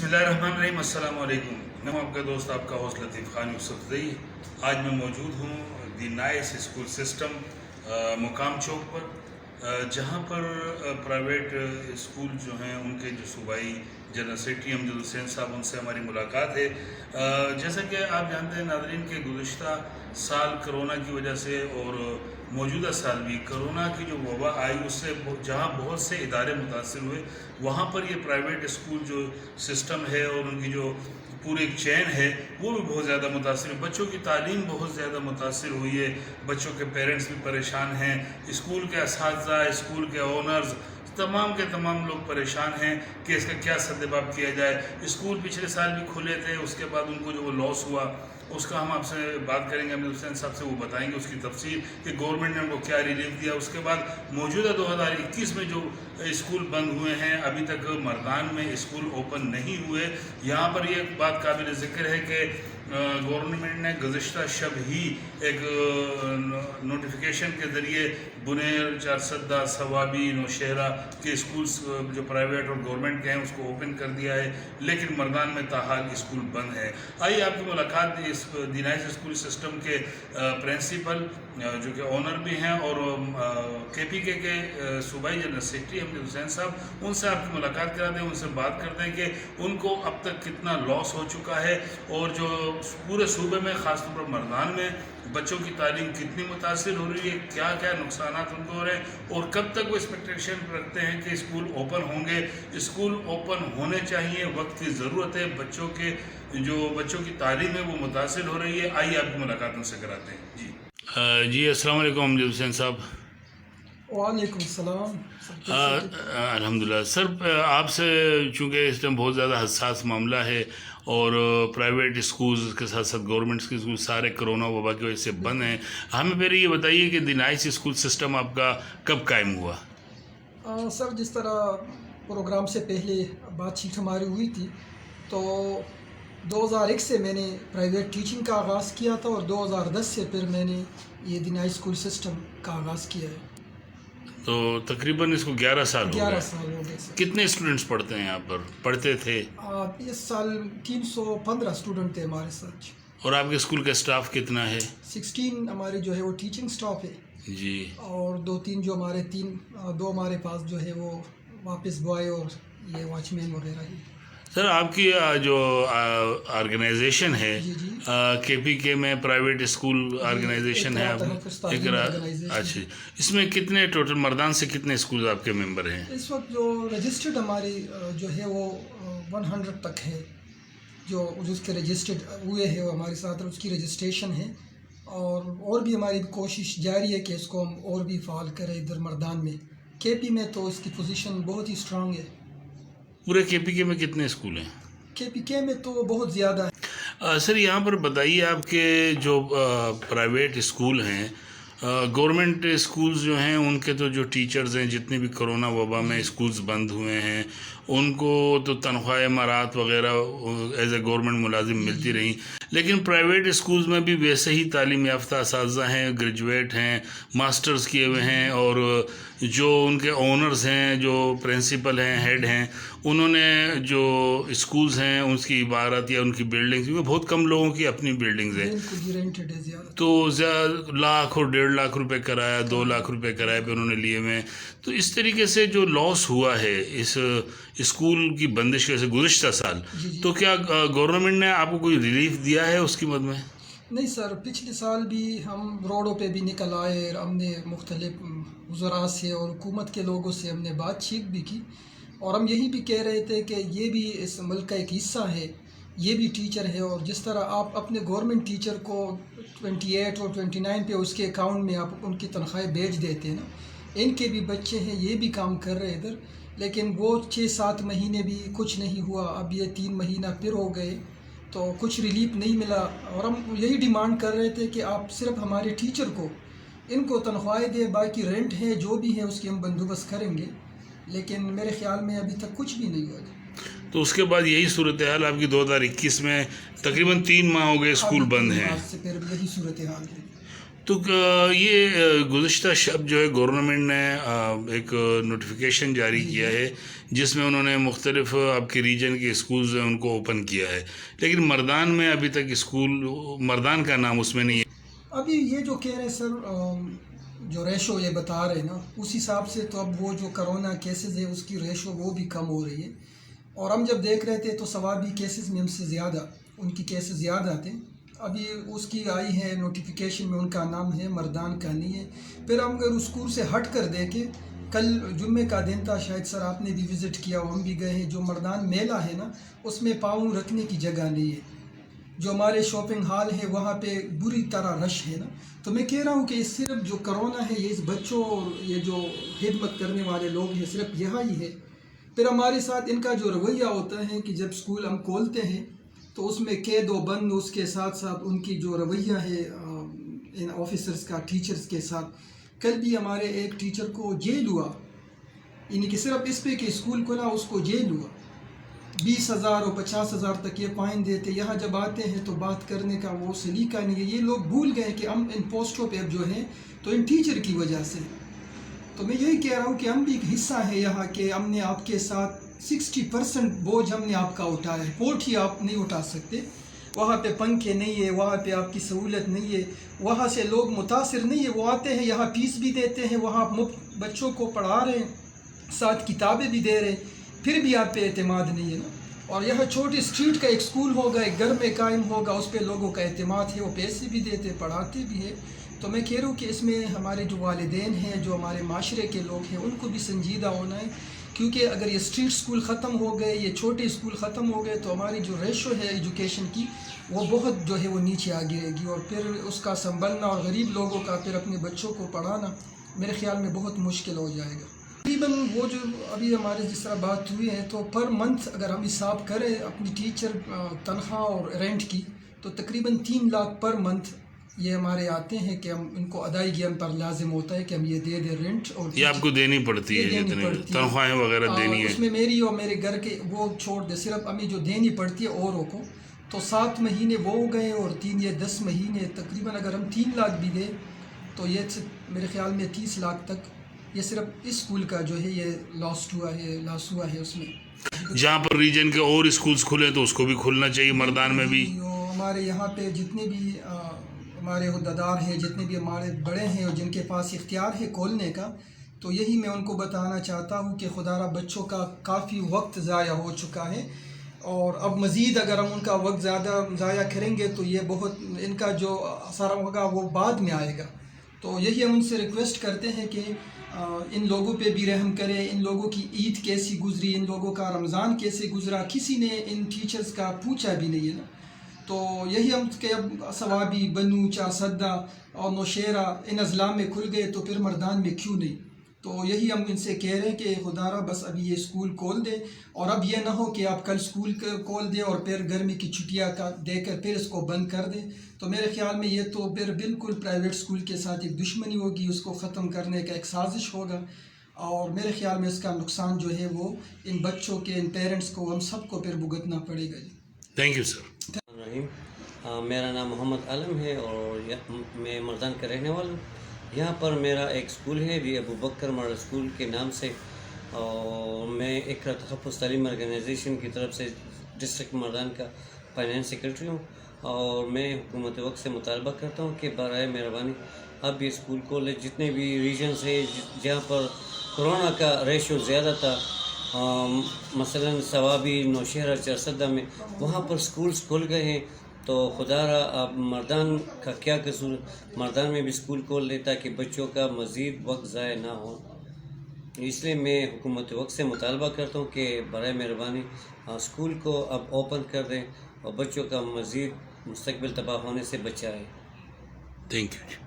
बिस्मिल्लाहिर्रहमानिर्रहीम। अस्सलाम वालेकुम। मैं हूं आपका दोस्त, आपका होस्ट लतीफ़ खान यूसुफ़ज़ई। आज मैं मौजूद हूं दी नाइस स्कूल सिस्टम मुकाम चौक पर, जहां पर प्राइवेट स्कूल जो हैं उनके जो सूबाई जनरल सेक्रेटरी अमजद हुसैन साहब, उनसे हमारी मुलाकात है। जैसा कि आप जानते हैं नाज़रीन के गुज़िश्ता साल कोरोना की वजह से और मौजूदा साल भी कोरोना की जो वबा आई उससे जहाँ बहुत से इदारे मुतासर हुए, वहाँ पर ये प्राइवेट स्कूल जो सिस्टम है और उनकी जो पूरी एक चैन है वो भी बहुत ज़्यादा मुतासर है। बच्चों की तालीम बहुत ज़्यादा मुतासर हुई है, बच्चों के पेरेंट्स भी परेशान हैं, स्कूल के असातिज़ा, स्कूल के ओनर्स, तमाम के तमाम लोग परेशान हैं कि इसका क्या सद्देबाब किया जाए। स्कूल पिछले साल भी खुले थे, उसके बाद उनको जो वो लॉस हुआ उसका हम आपसे बात करेंगे, अमजद हुसैन साहब से वो बताएंगे उसकी तफसील कि गवर्नमेंट ने उनको क्या रिलीफ दिया। उसके बाद मौजूदा 2021 में जो स्कूल बंद हुए हैं, अभी तक मरदान में स्कूल ओपन नहीं हुए। यहाँ पर ये बात काबिल ज़िक्र है कि गवर्नमेंट ने गुज़िश्ता शब ही एक नोटिफिकेशन के ज़रिए बुनेर, चारसद्दा, सवाबी, नौशहरा के स्कूल्स जो प्राइवेट और गवर्नमेंट के हैं उसको ओपन कर दिया है, लेकिन मरदान में ताहाल स्कूल बंद है। आइए आपकी मुलाकात इस दी नाइस स्कूल सिस्टम के प्रिंसिपल जो कि ओनर भी हैं और KPK के सूबाई जनरल सेक्रेटरी अमजद हुसैन साहब, उनसे आपकी मुलाकात कराते हैं, उनसे बात करते हैं कि उनको अब तक कितना लॉस हो चुका है और जो पूरे सूबे में ख़ासतौर पर मरदान में बच्चों की तालीम कितनी मुतासिर हो रही है, क्या क्या नुकसान उनको हो रहे हैं और कब तक वो एक्सपेक्टेशन रखते हैं कि स्कूल ओपन होंगे। स्कूल ओपन होने चाहिए, वक्त की ज़रूरत है, बच्चों की तालीम है वो मुतासिर हो रही है। आइए आपकी मुलाकात उनसे कराते हैं। जी अस्सलाम वालेकुम अमजद हुसैन साहब। वालेकुम सलाम। अल्हम्दुलिल्लाह सर, आपसे चूँकि इस टाइम बहुत ज़्यादा हसास मामला है और प्राइवेट स्कूल्स के साथ साथ गवर्नमेंट के स्कूल सारे कोरोना वबा की वजह से बंद हैं, हमें पहले ये बताइए कि दी नाइस स्कूल सिस्टम आपका कब कायम हुआ? सर, जिस तरह प्रोग्राम से पहले बातचीत हमारी हुई थी तो 2001 से मैंने प्राइवेट टीचिंग का आगाज़ किया था और 2010 से फिर मैंने ये दी नाइस स्कूल सिस्टम का आगाज़ किया है। तो तकरीबन इसको 11 साल हो गए। 11 साल हो गए सर। कितने स्टूडेंट्स पढ़ते हैं यहाँ पर, पढ़ते थे? इस साल 315 स्टूडेंट थे हमारे साथ। और आपके स्कूल का स्टाफ कितना है? 16 हमारे जो है वो टीचिंग स्टाफ है जी, और दो हमारे पास जो है वो वापस बॉय और ये वॉचमैन वगैरह है। सर आपकी जो ऑर्गेनाइजेशन है जी जी KPK में प्राइवेट स्कूल ऑर्गेनाइजेशन है अच्छा, इसमें कितने टोटल मर्दान से कितने स्कूल आपके मेंबर हैं? इस वक्त जो रजिस्टर्ड हमारी जो है वो 100 तक है, जिसके रजिस्टर्ड हुए हैं वो हमारे साथ उसकी रजिस्ट्रेशन है और भी हमारी कोशिश जारी है कि इसको हम और भी फाल करें। इधर मर्दान में KP में तो इसकी पोजीशन बहुत ही स्ट्रांग है। पूरे KPK में कितने स्कूल हैं? KPK में तो बहुत ज़्यादा है। सर यहाँ पर बताइए, आपके जो प्राइवेट स्कूल हैं, गवर्नमेंट स्कूल्स जो हैं उनके तो जो टीचर्स हैं, जितने भी कोरोना वबा में स्कूल्स बंद हुए हैं उनको तो तनख्वाह इमारात वगैरह एज ए गवर्नमेंट मुलाजिम मिलती रही, लेकिन प्राइवेट स्कूल्स में भी वैसे ही तालीम याफ्ता असातिज़ा हैं, ग्रेजुएट हैं, मास्टर्स किए हुए हैं और जो उनके ओनर्स हैं, जो प्रिंसिपल हैं, हेड हैं, उन्होंने जो स्कूल्स हैं उसकी इमारत या उनकी बिल्डिंग्स, क्योंकि बहुत कम लोगों की अपनी बिल्डिंग्स हैं, तो लाख और 1.5 लाख रुपए कराया, 2 लाख रुपए किराए पे उन्होंने लिए हुए। तो इस तरीके से जो लॉस हुआ है इस स्कूल की बंदिश के गुज़िश्ता साल, तो क्या गवर्नमेंट ने आपको कोई रिलीफ दिया है उसकी मद में? नहीं सर, पिछले साल भी हम रोडों पे भी निकल आए, हमने मुख्तलिफ वज़रा से और हुकूमत के लोगों से हमने बातचीत भी की और हम यही भी कह रहे थे कि ये भी इस मुल्क का एक हिस्सा है, ये भी टीचर है और जिस तरह आप अपने गवर्नमेंट टीचर को 28 और 29 पे उसके अकाउंट में आप उनकी तनख्वाहें भेज देते हैं ना, इनके भी बच्चे हैं, ये भी काम कर रहे इधर, लेकिन वो 6-7 महीने भी कुछ नहीं हुआ, अब ये 3 महीना फिर हो गए तो कुछ रिलीफ नहीं मिला और हम यही डिमांड कर रहे थे कि आप सिर्फ हमारे टीचर को इनको तनख्वाहें दें, बाकी रेंट है जो भी है उसकी हम बंदोबस्त करेंगे, लेकिन मेरे ख्याल में अभी तक कुछ भी नहीं हुआ। तो उसके बाद यही सूरत हाल आपकी 2021 में तकरीबन 3 माह हो गए स्कूल बंद हैं, फिर यही सूरत हाल है। تو یہ گزشتہ شب جو ہے گورنمنٹ نے ایک نوٹیفیکیشن جاری کیا ہے جس میں انہوں نے مختلف آپ کے ریجن کے اسکولز ہیں ان کو اوپن کیا ہے، لیکن مردان میں ابھی تک اسکول مردان کا نام اس میں نہیں ہے۔ ابھی یہ جو کہہ رہے ہیں سر، جو ریشو یہ بتا رہے ہیں نا، اس حساب سے تو اب وہ جو کرونا کیسز ہے اس کی ریشو وہ بھی کم ہو رہی ہے، اور ہم جب دیکھ رہے تھے تو ثوابی کیسز میں ہم سے زیادہ ان کی کیسز زیادہ تھے۔ ابھی اس کی آئی ہے نوٹیفیکیشن میں ان کا نام ہے، مردان کا نہیں ہے۔ پھر ہم اگر اسکول سے ہٹ کر دیکھیں، کل جمعے کا دن تھا، شاید سر آپ نے بھی وزٹ کیا ہو، ہم بھی گئے ہیں، جو مردان میلہ ہے نا اس میں پاؤں رکھنے کی جگہ نہیں ہے۔ جو ہمارے شاپنگ ہال ہے وہاں پہ بری طرح رش ہے نا، تو میں کہہ رہا ہوں کہ صرف جو کرونا ہے یہ اس بچوں اور یہ جو خدمت کرنے والے لوگ ہیں صرف یہاں ہی ہے۔ پھر ہمارے ساتھ ان کا جو رویہ ہوتا ہے کہ جب اسکول ہم کھولتے ہیں تو اس میں قید و بند، اس کے ساتھ ساتھ ان کی جو رویہ ہے ان آفیسرز کا ٹیچرز کے ساتھ۔ کل بھی ہمارے ایک ٹیچر کو جیل ہوا، یعنی کہ صرف اس پہ کہ اسکول کھلا اس کو جیل ہوا، 20,000 اور 50,000 تک یہ فائن دیتے۔ یہاں جب آتے ہیں تو بات کرنے کا وہ سلیقہ نہیں ہے۔ یہ لوگ بھول گئے کہ ہم ان پوسٹوں پہ اب جو ہیں تو ان ٹیچر کی وجہ سے۔ تو میں یہی کہہ رہا ہوں کہ ہم بھی ایک حصہ ہے یہاں کہ ہم نے آپ کے ساتھ 60% بوجھ ہم نے آپ کا اٹھایا ہے، پورٹ ہی آپ نہیں اٹھا سکتے۔ وہاں پہ پنکھے نہیں ہے، وہاں پہ آپ کی سہولت نہیں ہے، وہاں سے لوگ متاثر نہیں ہے، وہ آتے ہیں یہاں فیس بھی دیتے ہیں، وہاں مفت بچوں کو پڑھا رہے ہیں، ساتھ کتابیں بھی دے رہے ہیں، پھر بھی آپ پہ اعتماد نہیں ہے نا۔ اور یہاں چھوٹی اسٹریٹ کا ایک اسکول ہوگا، ایک گھر میں قائم ہوگا، اس پہ لوگوں کا اعتماد ہے، وہ پیسے بھی دیتے پڑھاتے بھی ہیں۔ تو میں کہہ رہا ہوں کہ اس میں ہمارے جو والدین ہیں، جو ہمارے معاشرے کے لوگ ہیں، ان کو بھی سنجیدہ ہونا ہے، کیونکہ اگر یہ اسٹریٹ اسکول ختم ہو گئے، یہ چھوٹے اسکول ختم ہو گئے تو ہماری جو ریشو ہے ایجوکیشن کی وہ بہت جو ہے وہ نیچے آ گرے گی، اور پھر اس کا سنبھلنا اور غریب لوگوں کا پھر اپنے بچوں کو پڑھانا میرے خیال میں بہت مشکل ہو جائے گا۔ تقریباً وہ جو ابھی ہمارے جس طرح بات ہوئی ہے تو پر منتھ اگر ہم حساب کریں اپنی ٹیچر تنخواہ اور رینٹ کی تو تقریباً 3 لاکھ پر منتھ یہ ہمارے آتے ہیں کہ ہم ان کو ادائیگی ہم پر لازم ہوتا ہے کہ ہم یہ دے دیں رینٹ، اور یہ آپ کو دینی پڑتی ہے، جتنے تنخواہیں وغیرہ دینی ہے اس میں میری اور میرے گھر کے وہ چھوڑ دے، صرف ہمیں جو دینی پڑتی ہے اوروں کو تو 7 مہینے وہ ہو گئے اور 3 یہ 10 مہینے، تقریباً اگر ہم 3 لاکھ بھی دیں تو یہ میرے خیال میں 30 لاکھ تک یہ صرف اس اسکول کا جو ہے یہ لاس ہوا ہے اس میں۔ جہاں پر ریجن کے اور اسکولز کھلے تو اس کو بھی کھلنا چاہیے، مردان میں بھی۔ ہمارے یہاں پہ جتنے بھی ہمارے عہدیدار ہیں، جتنے بھی ہمارے بڑے ہیں اور جن کے پاس اختیار ہے کھولنے کا، تو یہی میں ان کو بتانا چاہتا ہوں کہ خدا را بچوں کا کافی وقت ضائع ہو چکا ہے، اور اب مزید اگر ہم ان کا وقت زیادہ ضائع کریں گے تو یہ بہت ان کا جو اثر ہوگا وہ بعد میں آئے گا۔ تو یہی ہم ان سے ریکویسٹ کرتے ہیں کہ ان لوگوں پہ بھی رحم کریں، ان لوگوں کی عید کیسی گزری، ان لوگوں کا رمضان کیسے گزرا، کسی نے ان ٹیچرز کا پوچھا بھی نہیں ہے نا۔ تو یہی ہم کہ اب ثوابی، بنو، چارسدہ اور نوشہرہ ان اضلاع میں کھل گئے تو پھر مردان میں کیوں نہیں؟ تو یہی ہم ان سے کہہ رہے ہیں کہ خدا را بس ابھی یہ اسکول کھول دے، اور اب یہ نہ ہو کہ آپ کل اسکول کھول دیں اور پھر گرمی کی چھٹیاں دے کر پھر اس کو بند کر دیں۔ تو میرے خیال میں یہ تو پھر بالکل پرائیویٹ اسکول کے ساتھ ایک دشمنی ہوگی، اس کو ختم کرنے کا ایک سازش ہوگا، اور میرے خیال میں اس کا نقصان جو ہے وہ ان بچوں کے، ان پیرنٹس کو، ہم سب کو پھر بھگتنا پڑے گا۔ Thank you sir. میرا نام محمد عالم ہے اور میں مردان کا رہنے والا ہوں۔ یہاں پر میرا ایک اسکول ہے بھی ابو بکر ماڈل اسکول کے نام سے، اور میں اقرا تحفظ تعلیم آرگنائزیشن کی طرف سے ڈسٹرکٹ مردان کا فائنانس سیکرٹری ہوں، اور میں حکومت وقت سے مطالبہ کرتا ہوں کہ برائے مہربانی اب یہ اسکول کالج جتنے بھی ریجنز ہیں جہاں پر کرونا کا ریشو زیادہ تھا، مثلا ثوابی، نوشہرہ، چارسدہ میں، وہاں پر اسکولز کھل گئے ہیں۔ تو خدا را اب مردان کا کیا قصور، مردان میں بھی اسکول کھول دے تاکہ بچوں کا مزید وقت ضائع نہ ہو۔ اس لیے میں حکومت وقت سے مطالبہ کرتا ہوں کہ برائے مہربانی اسکول کو اب اوپن کر دیں اور بچوں کا مزید مستقبل تباہ ہونے سے بچائیں۔ Thank you.